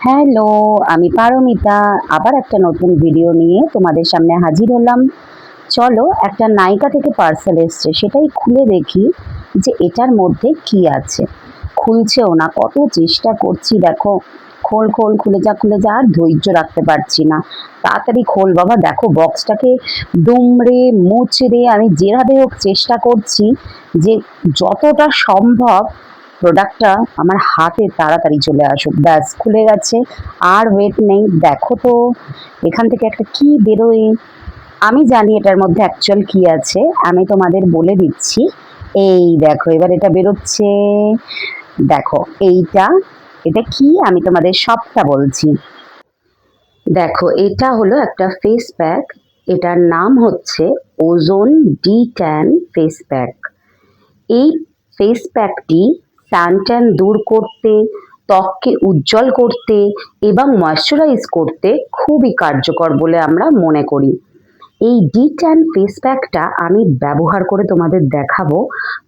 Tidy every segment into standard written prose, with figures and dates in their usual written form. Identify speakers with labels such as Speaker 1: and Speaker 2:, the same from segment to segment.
Speaker 1: Hello, আমি পারমিতা। আবার একটা নতুন ভিডিও নিয়ে তোমাদের সামনে হাজির হলাম। চলো, একটা নাইকা থেকে পার্সেল এসছে, সেটাই খুলে দেখি যে এটার মধ্যে কি আছে। খুলছেও না, কত চেষ্টা করছি দেখো। খোল খোল, খুলে যা, আর ধৈর্য রাখতে পারছি না। তাড়াতাড়ি খোল বাবা, দেখো বক্সটাকে দুমড়ে মুচড়ে আমি যেভাবে হোক চেষ্টা করছি যে যতটা সম্ভব প্রোডাক্টটা আমার হাতে তাড়াতাড়ি চলে আসুক। ব্যাস, খুলে গেছে। আর ওয়েট নেই, দেখো তো এখান থেকে একটা কি বেরোয়। আমি জানি এটার মধ্যে অ্যাকচুয়াল কি আছে, আমি তোমাদের বলে দিচ্ছি। এই দেখো, এবার এটা বেরোচ্ছে। দেখো এটা কি, আমি তোমাদের সবটা বলছি। দেখো, এটা হলো একটা ফেস প্যাক। এটার নাম হচ্ছে ozone D tan face pack. এই ফেস প্যাকটি ট্যান দূর করতে, ত্বককে উজ্জ্বল করতে এবং ময়শ্চারাইজ করতে খুবই কার্যকর বলে আমরা মনে করি। এই ডি ট্যান ফেস প্যাকটা আমি ব্যবহার করে তোমাদের দেখাবো।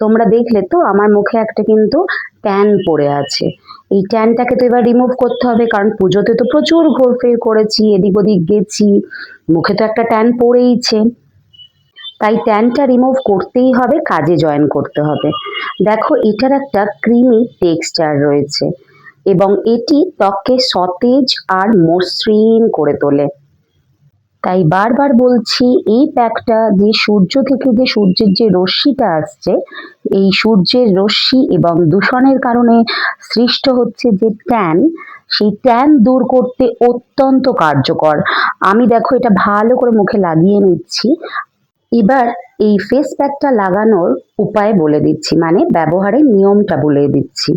Speaker 1: তোমরা দেখলে তো আমার মুখে একটা কিন্তু ট্যান পড়ে আছে। এই ট্যানটাকে তো এবার রিমুভ করতে হবে, কারণ পুজোতে তো প্রচুর ঘোরফের করেছি, এদিক ওদিক গেছি, মুখে তো একটা ট্যান পড়েইছে। তাই ট্যানটা রিমুভ করতেই হবে, কাজে জয়েন করতে হবে। দেখো, এটার একটা ক্রিমি টেক্সচার রয়েছে এবং এটি ত্বককে সতেজ আর মসৃণ করে তোলে। তাই বারবার বলছি, এই প্যাকটা যে সূর্য থেকে যে সূর্যের যে রশ্মিটা আসছে, এই সূর্যের রশ্মি এবং দূষণের কারণে সৃষ্ট হচ্ছে যে ট্যান, সেই ট্যান দূর করতে অত্যন্ত কার্যকর। আমি দেখো এটা ভালো করে মুখে লাগিয়ে নিচ্ছি। এবার এই ফেস প্যাকটা লাগানোর উপায় বলে দিচ্ছি, মানে ব্যবহারের নিয়মটা বলে দিচ্ছি।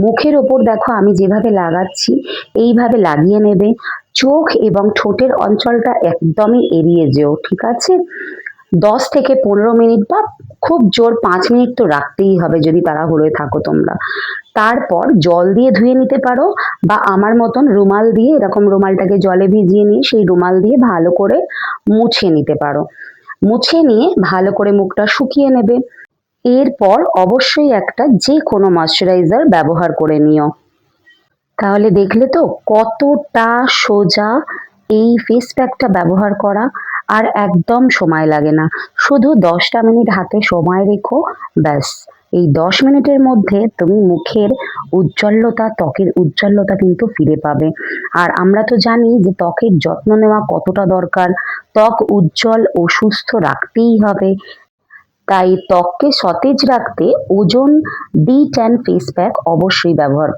Speaker 1: মুখের ওপর দেখো আমি যেভাবে লাগাচ্ছি, এইভাবে লাগিয়ে নেবে। চোখ এবং ঠোঁটের অঞ্চলটা একদমই এড়িয়ে যেও, ঠিক আছে? 10 থেকে 15 মিনিট বা খুব জোর 5 মিনিট তো রাখতেই হবে যদি তাড়াহুড়োয় থাকো তোমরা। তারপর জল দিয়ে ধুয়ে নিতে পারো, বা আমার মতন রুমাল দিয়ে, এরকম রুমালটাকে জলে ভিজিয়ে নিয়ে সেই রুমাল দিয়ে ভালো করে মুছে নিতে পারো। মুছে নিয়ে ভালো করে মুখটা শুকিয়ে নেবে। এরপর অবশ্যই একটা যে কোনো ময়শ্চারাইজার ব্যবহার করে নিও। তাহলে দেখলে তো কতটা সোজা এই ফেস প্যাকটা ব্যবহার করা। আর একদম সময় লাগে না, শুধু 10টা মিনিট হাতে সময় রেখো, ব্যাস। এই 10 মিনিটের মধ্যে তুমি মুখের উজ্জ্বলতা, ত্বকের উজ্জ্বলতা কিন্তু ফিরে পাবে। আর আমরা তো জানি যে ত্বকের যত্ন নেওয়া কতটা দরকার। ত্বক উজ্জ্বল ও সুস্থ রাখতেই হবে। তাই ত্বককে সতেজ রাখতে ozone D tan face pack অবশ্যই ব্যবহার